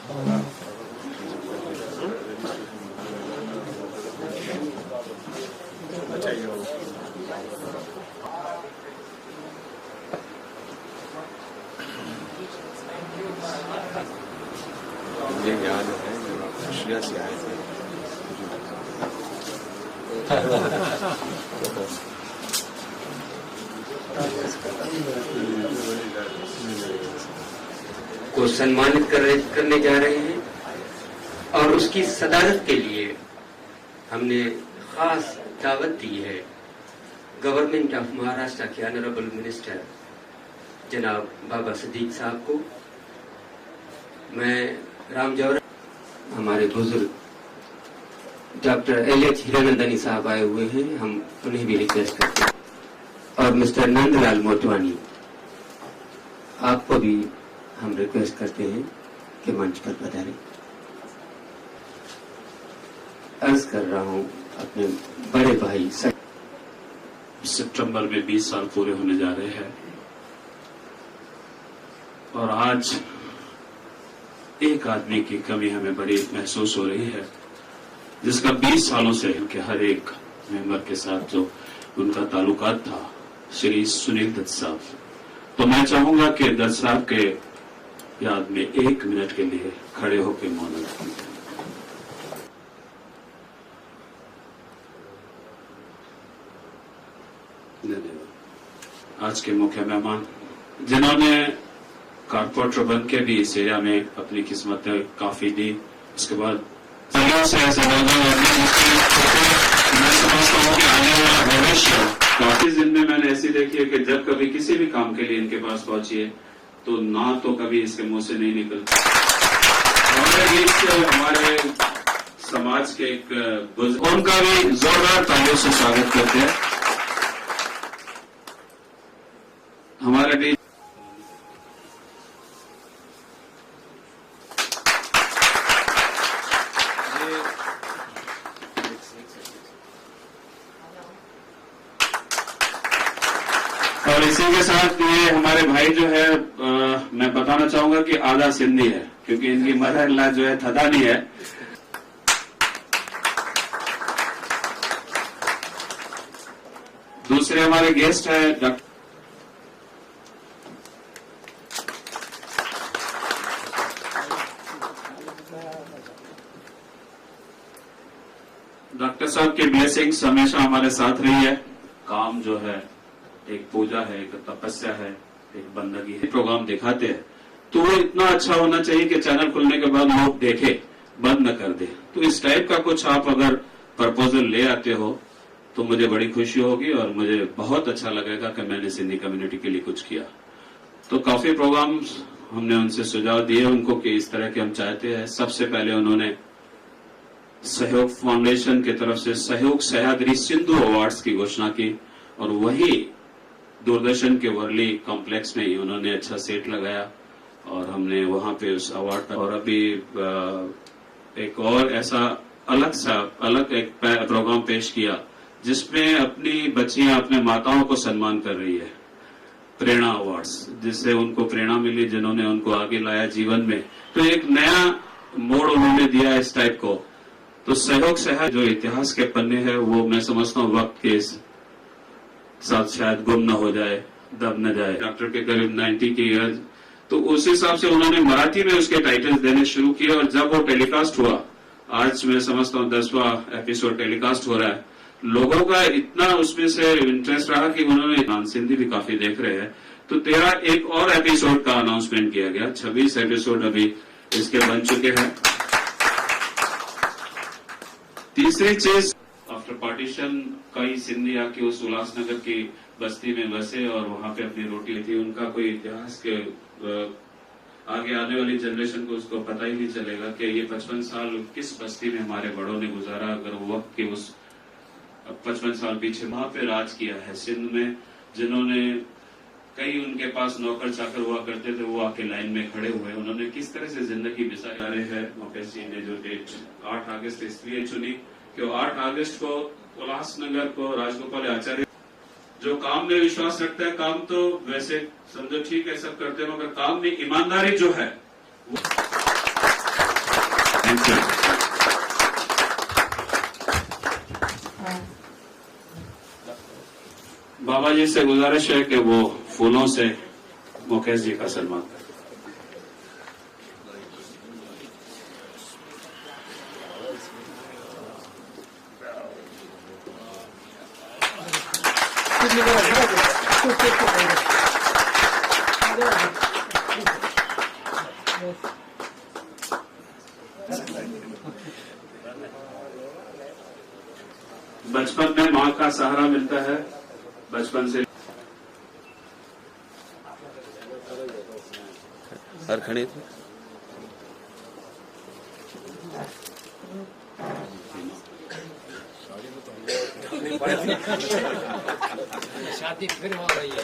मुझे याद है जब रशिया से आए थे को सम्मानित करने जा रहे हैं और उसकी सदारत के लिए हमने खास दावत दी है गवर्नमेंट ऑफ महाराष्ट्र के ऑनरेबल मिनिस्टर जनाब बाबा सदीक साहब को। मैं राम जौहर, हमारे बुजुर्ग डॉक्टर एल.एच. हीरानंदनी साहब आए हुए हैं, हम उन्हें भी रिक्वेस्ट करते हैं, और मिस्टर नंदलाल मोटवानी आपको भी हम रिक्वेस्ट करते हैं कि मंच पर पधारें। अर्ज कर रहा हूं अपने बड़े भाई सितंबर में 20 साल पूरे होने जा रहे हैं और आज एक आदमी की कमी हमें बड़ी महसूस हो रही है, जिसका 20 सालों से उनके हर एक मेंबर के साथ जो उनका ताल्लुकात था, श्री सुनील दत्त साहब। तो मैं चाहूंगा कि दत्त साहब के याद में 1 मिनट के लिए खड़े होकर मौन रखें। आज के मुख्य मेहमान जिन्होंने कारपोरेटर बन के भी इस एरिया में अपनी किस्मतें काफी दी, उसके बाद मैं समझता हूँ कि आने वाला भविष्य काफी जिंदगी मैंने ऐसी देखी है कि जब कभी किसी भी काम के लिए इनके पास पहुंचिए तो ना तो कभी इसके मुंह से नहीं निकलता। हमारे बीच से हमारे समाज के एक बुजुर्ग, उनका भी जोरदार तालियों से स्वागत करते हैं। हमारे बीच और इसी के साथ ये हमारे भाई जो है मैं बताना चाहूंगा कि आधा सिंधी है, क्योंकि इनकी मदर ला जो है थदानी है। दूसरे हमारे गेस्ट है डॉक्टर साहब की ब्लेसिंग्स हमेशा हमारे साथ रही है। काम जो है एक पूजा है, एक तपस्या है, एक बंदगी है। प्रोग्राम दिखाते हैं तो वो इतना अच्छा होना चाहिए कि चैनल खुलने के बाद लोग देखे, बंद न कर दे। तो इस टाइप का कुछ आप अगर प्रपोजल ले आते हो तो मुझे बड़ी खुशी होगी और मुझे बहुत अच्छा लगेगा कि मैंने सिंधी कम्युनिटी के लिए कुछ किया। तो काफी प्रोग्राम्स हमने उनसे सुझाव दिए उनको कि इस तरह के हम चाहते हैं। सबसे पहले उन्होंने सहयोग फाउंडेशन की तरफ से सहयोग सह्याद्री सिंधु अवार्ड्स की घोषणा की और वही दूरदर्शन के वर्ली कॉम्प्लेक्स में ही उन्होंने अच्छा सेट लगाया और हमने वहां पे उस अवार्ड पर, और अभी एक और ऐसा अलग एक प्रोग्राम पेश किया जिसमें अपनी बच्चियां अपने माताओं को सम्मान कर रही है, प्रेरणा अवार्ड्स, जिससे उनको प्रेरणा मिली, जिन्होंने उनको आगे लाया जीवन में। तो एक नया मोड़ उन्होंने दिया इस टाइप को। तो सहयोग सहा जो इतिहास के पन्ने हैं वो मैं समझता हूँ वक्त के साथ शायद गुम न हो जाए, दब न जाए। डॉक्टर के करीब 90 की एज, तो उस हिसाब से उन्होंने मराठी में उसके टाइटल्स देने शुरू किए और जब वो टेलीकास्ट हुआ, आज मैं समझता हूँ 10वां एपिसोड टेलीकास्ट हो रहा है, लोगों का इतना उसमें से इंटरेस्ट रहा कि उन्होंने सिंधी भी काफी देख रहे हैं। तो 13 एक और एपिसोड का अनाउंसमेंट किया गया, 26 एपिसोड अभी इसके बन चुके हैं। तीसरी चीज, आफ्टर पार्टीशन कई सिंधी आके उस उल्लासनगर की बस्ती में बसे और वहां पे अपनी रोटी थी। उनका कोई इतिहास के आगे आने वाली जनरेशन को उसको पता ही नहीं चलेगा कि ये 55 साल किस बस्ती में हमारे बड़ों ने गुजारा। अगर वो वक्त के उस 55 साल पीछे वहां पे राज किया है सिंध में, जिन्होंने कई उनके पास नौकर चाकर हुआ करते थे, वो आके लाइन में खड़े हुए, उन्होंने किस तरह से जिंदगी बिता रहे हैं। मुकेश जी ने जो डेट 8 अगस्त इसलिए चुनी कि 8 अगस्त को उल्लासनगर को राजगोपाल आचार्य जो काम में विश्वास रखता है, काम तो वैसे समझो ठीक है सब करते हैं, मगर काम में ईमानदारी जो है थैंक यू। बाबा जी से गुजारिश है कि वो फूलों से मुकेश जी का सन्मान करें। बचपन में माँ का सहारा मिलता है, बचपन से हर खड़े थे। शादी फिर हो रही है।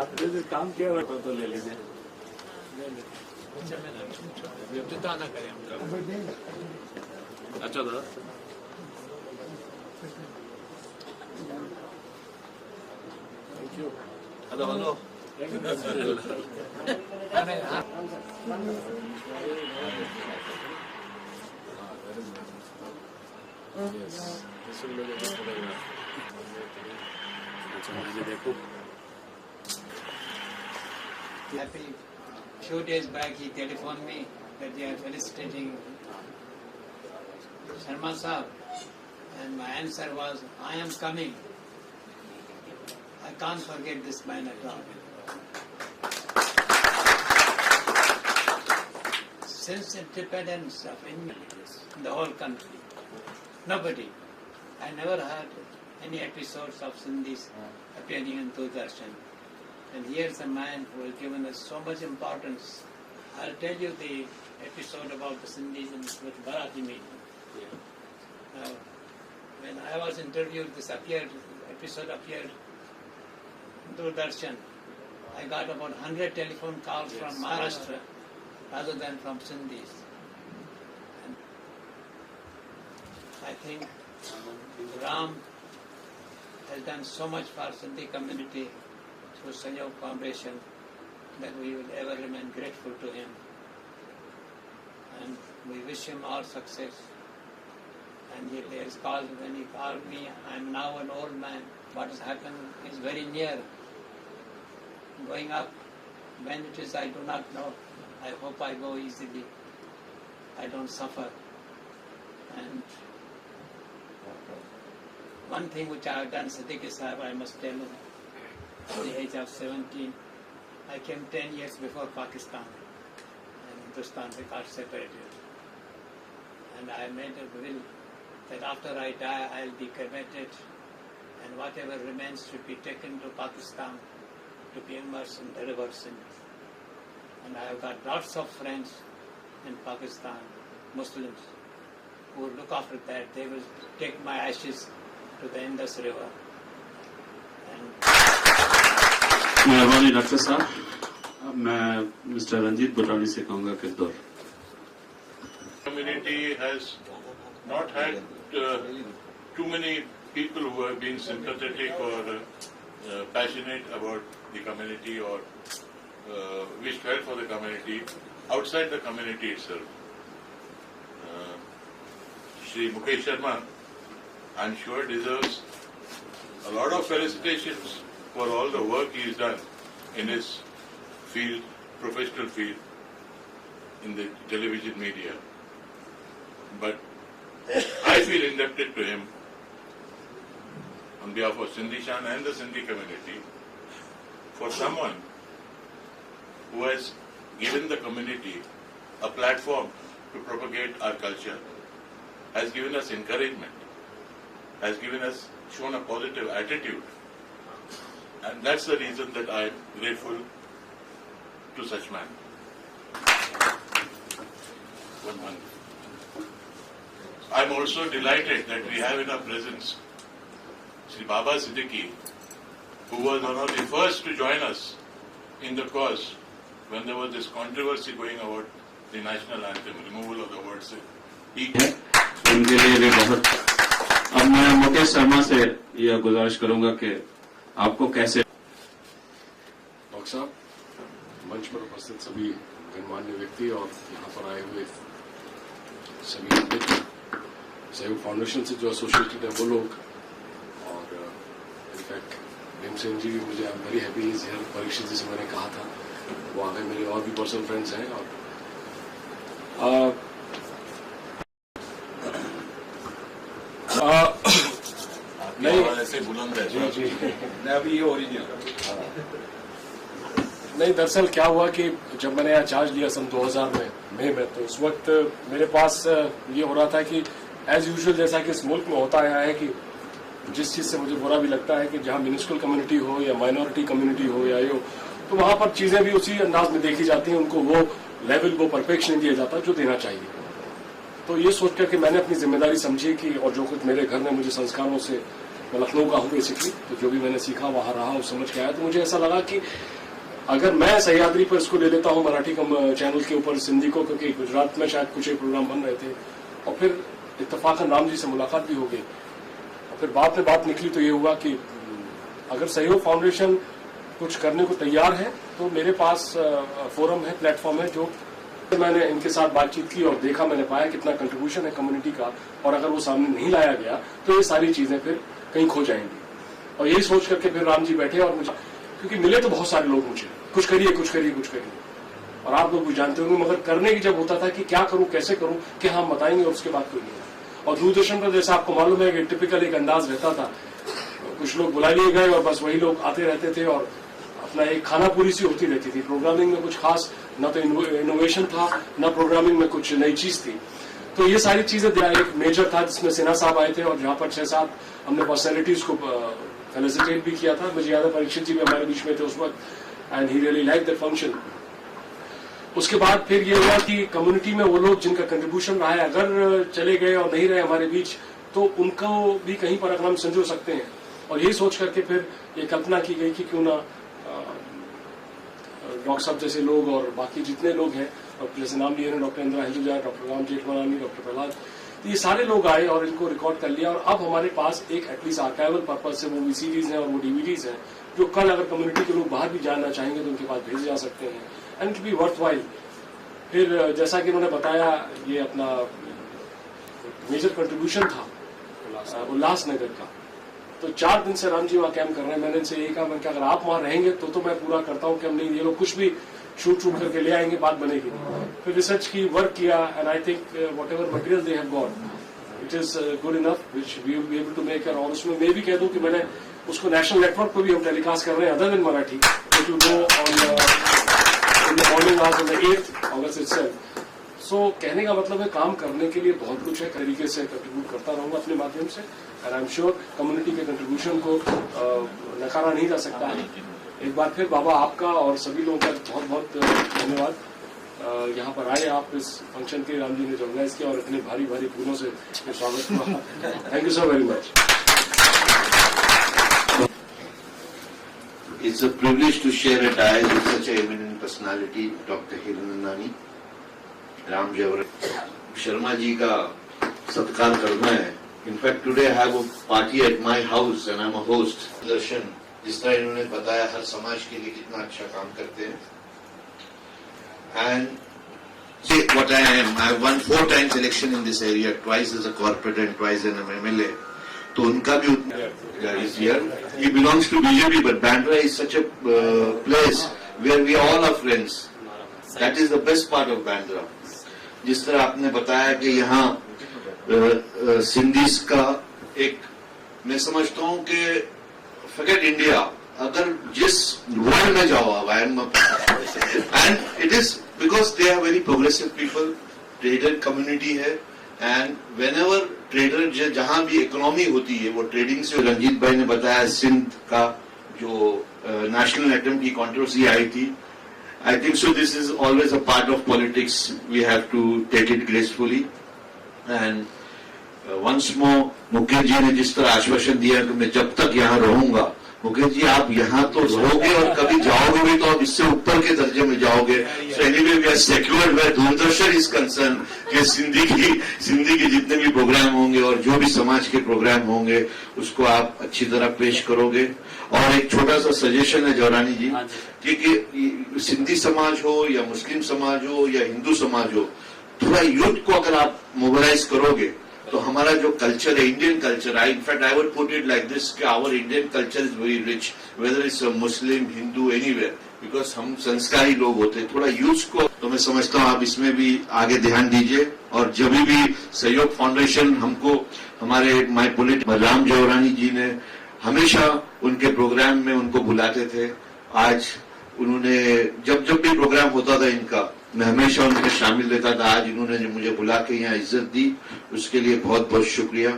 आपने जो काम किया तो ले लीजिए। जुटा ना करें हम। अच्छा दादा हेलो हेलो। अरे हाँ। देखो Happy few days back he telephoned me that they are felicitating Sharma Sahab, and my answer was, I am coming. I can't forget this man at all. Since independence of India, the whole country, nobody, I never heard any episodes of Sindhis appearing in Doordarshan. And here's a man who has given us so much importance. I'll tell you the episode about the Sindhis with Bharati meeting. Now, when I was interviewed, this episode appeared in Doordarshan. I got about 100 telephone calls from Maharashtra rather than from Sindhis. And I think Ram has done so much for Sindhi community through Sanyog Foundation that we will ever remain grateful to him. And we wish him all success. And he has called, when he called me, I am now an old man. What has happened is very near. Going up, when it is I do not know. I hope I go easily. I don't suffer. And one thing which I have done, Siddiqui Sahib, I must tell you, at the age of 17, I came 10 years before Pakistan, and Hindustan, we got separated. And I made a will that after I die, I'll be cremated, and whatever remains should be taken to Pakistan to be immersed in the river Sindh. And I have got lots of friends in Pakistan, Muslims, who will look after that. They will take my ashes to the Indus River. And मेहरबानी doctor साहब, मैं mister Ranjit बुटानी से कहूँगा कि दौर community has not had too many people who have been sympathetic or passionate about the community or wished well for the community outside the community itself. Shri Mukesh Sharma, I'm sure, deserves a lot of felicitations for all the work he has done in his field, professional field, in the television media. But I feel indebted to him on behalf of Sindhi Shan and the Sindhi community for someone who has given the community a platform to propagate our culture, has given us encouragement, has given us, shown a positive attitude. And that's the reason that I am grateful to such man. I'm also delighted that we have in our presence Sri Baba Siddiqui, who was one of the first to join us in the cause when there was this controversy going about the national anthem, removal of the word Sikh. उनके लिए भी बहुत। अब मैं मुकेश शर्मा से यह गुजारिश करूंगा कि आपको कैसे डॉक्टर साहब, मंच पर उपस्थित सभी गणमान्य व्यक्ति और यहाँ पर आए हुए सभी मित्र, सहयोग फाउंडेशन से जो एसोसिएटेड है वो लोग, और इनफैक्ट भीमसेन जी भी मुझे I am very happy is here. Parikshit ji से मैंने कहा था, वो आगे मेरे और भी पर्सनल फ्रेंड्स हैं। और नहीं ऐसे बुलंद है जी जी अभी ये ओरिजिनल नहीं, दरअसल क्या हुआ कि जब मैंने यहाँ चार्ज लिया सन 2000 में, तो उस वक्त मेरे पास ये हो रहा था कि एज यूजुअल जैसा कि इस मुल्क में होता आया है कि जिस चीज से मुझे बुरा भी लगता है कि जहाँ म्यूनिसिपल कम्युनिटी हो या माइनॉरिटी कम्युनिटी हो या यो, तो वहां पर चीजें भी उसी अंदाज में देखी जाती हैं, उनको वो लेवल, वो परफेक्शन नहीं दिया जाता जो देना चाहिए। तो ये सोच कर के मैंने अपनी जिम्मेदारी समझी कि, और जो कुछ मेरे घर ने मुझे संस्कारों से, मैं लखनऊ का हूँ बेसिकली, तो जो भी मैंने सीखा वहां रहा और समझ के आया, तो मुझे ऐसा लगा कि अगर मैं सह्याद्री पर इसको ले लेता हूँ मराठी चैनल के ऊपर सिंधी को, क्योंकि गुजरात में शायद कुछ एक प्रोग्राम बन रहे थे, और फिर इत्तेफाकन राम जी से मुलाकात भी हो गई, और फिर बाद में बात निकली तो ये हुआ कि अगर सहयोग फाउंडेशन कुछ करने को तैयार है तो मेरे पास फोरम है, प्लेटफॉर्म है, जो मैंने इनके साथ बातचीत की और देखा, मैंने पाया कितना कंट्रीब्यूशन है कम्युनिटी का, और अगर वो सामने नहीं लाया गया तो ये सारी चीजें फिर कहीं खो जाएंगी। और यही सोच करके फिर राम जी बैठे, और मुझे क्योंकि मिले तो बहुत सारे लोग मुझे, कुछ करिए कुछ करिए कुछ करिए, और आप लोग भी जानते होंगे, मगर करने की जब होता था कि क्या करूं कैसे करूं, कि हम बताएंगे और उसके बाद कोई नहीं। और दूरदर्शन पर जैसा आपको मालूम है कि टिपिकल एक अंदाज रहता था, कुछ लोग बुला लिए गए और बस वही लोग आते रहते थे, और अपना एक खाना पूरी सी होती रहती थी। प्रोग्रामिंग में कुछ खास न तो इनोवेशन था, न प्रोग्रामिंग में कुछ नई चीज थी। तो ये सारी चीजें, एक मेजर था जिसमें सिन्हा साहब आए थे, और जहां पर 6-7 हमने पर्सनैलिटीज को फेलिसिटेट भी किया था। मुझे याद है परीक्षित जी भी हमारे बीच में थे उस वक्त, and he really like that function. उसके बाद फिर ये हुआ कि कम्युनिटी में वो लोग जिनका कंट्रीब्यूशन रहा है, अगर चले गए और नहीं रहे हमारे बीच, तो उनको भी कहीं पर अगर हम संजो सकते हैं। और यही सोच करके फिर ये कल्पना की गई कि क्यों ना डॉक्टर साहब जैसे लोग और बाकी जितने लोग हैं, जैसे नाम लिए doctor Indira Hinduja, doctor Ram Jethmalani, doctor Prahlad, तो ये सारे लोग आए और इनको रिकॉर्ड कर लिया। और अब हमारे पास एक एटलीस्ट आर्काइवल पर्पज से वो वीसीडीज हैं और वो डीवीडीज हैं, जो कल अगर कम्युनिटी के लोग बाहर भी जानना चाहेंगे तो उनके पास भेजे जा सकते हैं, and it be worth while. फिर जैसा कि उन्होंने बताया, ये अपना मेजर कंट्रीब्यूशन था उल्लासनगर का, तो 4 दिन से राम जी वहां कैंप कर रहे हैं। मैंने इनसे यही कहा, मैं कि अगर आप वहां रहेंगे तो मैं पूरा करता हूं कि हम नहीं, ये लोग कुछ भी शूट करके ले आएंगे, बात बनेगी। फिर रिसर्च की, वर्क किया, and I think whatever material they have got, it is good enough which we will be able to make. और उसमें मैं भी कह दूं कि मैंने उसको नेशनल नेटवर्क पर भी हम टेलीकास्ट कर रहे हैं, other than Marathi, it will go on in the morning hours on the 8th August itself। सो कहने का मतलब है, काम करने के लिए बहुत कुछ है, तरीके से कंट्रीब्यूट करता रहूंगा अपने माध्यम से, and I am sure community के कंट्रीब्यूशन को नकारा नहीं जा सकता है। एक बार फिर बाबा आपका और सभी लोगों का बहुत बहुत धन्यवाद। यहाँ पर आए आप इस फंक्शन के, राम जी ने जो ऑर्गेनाइज किया और इतने भारी भारी फूलों से स्वागत हुआ। Thank you so very much. It's a privilege to share a dais with such an eminent personality, Dr. Hiranandani, Ram Sharma ji का सत्कार करना है। In fact, today I have a party at my house and I'm a host. दर्शन, जिस तरह इन्होंने बताया, हर समाज के लिए कितना अच्छा काम करते हैं। And say what I am, I have won 4 times election in this area, twice as a corporate and twice as an MLA. तो उनका भी is here. He belongs to BJP, but Bandra is such a place where we all are friends. That is the best part of Bandra. जिस तरह आपने बताया कि यहाँ Sindhis का एक, मैं समझता हूँ कि forget India, अगर जिस वर्ल्ड में जाओ आप, and it is because they are very progressive people, trader community है, एंड whenever ट्रेडर जहां भी इकोनॉमी होती है वो ट्रेडिंग से। रंजीत भाई ने बताया सिंध का जो नेशनल एटम की कंट्रोवर्सी आई थी, I think so this is always a part of politics, we have to take it gracefully. And once more Mukesh ji ने जिस तरह आश्वासन दिया कि मैं जब तक यहाँ रहूंगा मुकेश जी आप यहाँ तो रहोगे और कभी जाओगे भी तो आप इससे ऊपर के दर्जे में जाओगे. So anyway we are secured where Doordarshan is concern कि सिंधी के जितने भी प्रोग्राम होंगे और जो भी समाज के प्रोग्राम होंगे उसको आप अच्छी तरह पेश करोगे. और एक छोटा सा सजेशन है जौरानी जी कि सिंधी समाज हो या मुस्लिम समाज हो या हिंदू समाज हो, थोड़ा यूथ को अगर आप मोबिलाइज करोगे तो हमारा जो कल्चर है, Indian culture, in fact I would put it like this कि our Indian culture is very rich, whether it's Muslim Hindu anywhere, because हम संस्कारी लोग होते हैं. थोड़ा यूथ को तो मैं समझता हूँ आप इसमें भी आगे ध्यान दीजिए. और जब भी सहयोग फाउंडेशन हमको हमारे माय पोलिट राम जौरानी जी ने हमेशा उनके प्रोग्राम में उनको बुलाते थे. आज उन्होंने जब भी प्रोग्राम होता था इनका मैं हमेशा उनमें शामिल रहता था. आज इन्होंने मुझे बुला के यहाँ इज्जत दी, उसके लिए बहुत बहुत शुक्रिया.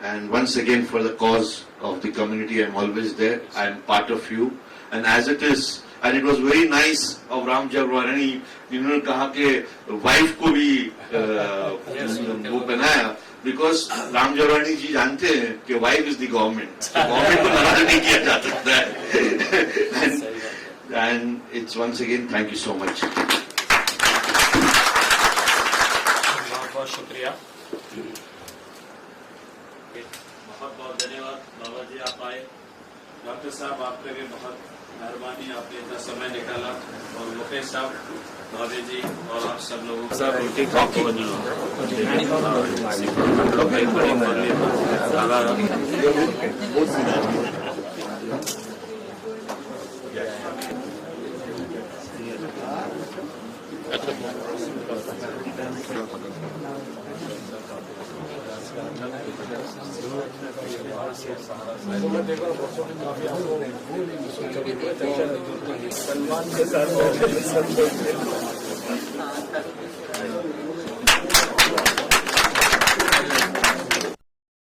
And once again for the cause of the community I am always there, I am part of you and as it is. And it was very nice of Ram Jaurani, जिन्होंने कहा कि वाइफ को भी वो बनाया, बिकॉज राम जौरानी जी जानते हैं कि wife is the government, government को नाराज नहीं किया जा सकता है. And it's once again thank you so much. बहुत शुक्रिया. बहुत बहुत धन्यवाद बाबा जी, आप आए. डॉक्टर साहब आपके भी बहुत मेहरबानी, आपने इतना समय निकाला. और मुकेश साहब, भाभी जी और आप सब लोगों मैं देखा बच्चों की काफी आपको सन्मान के साथ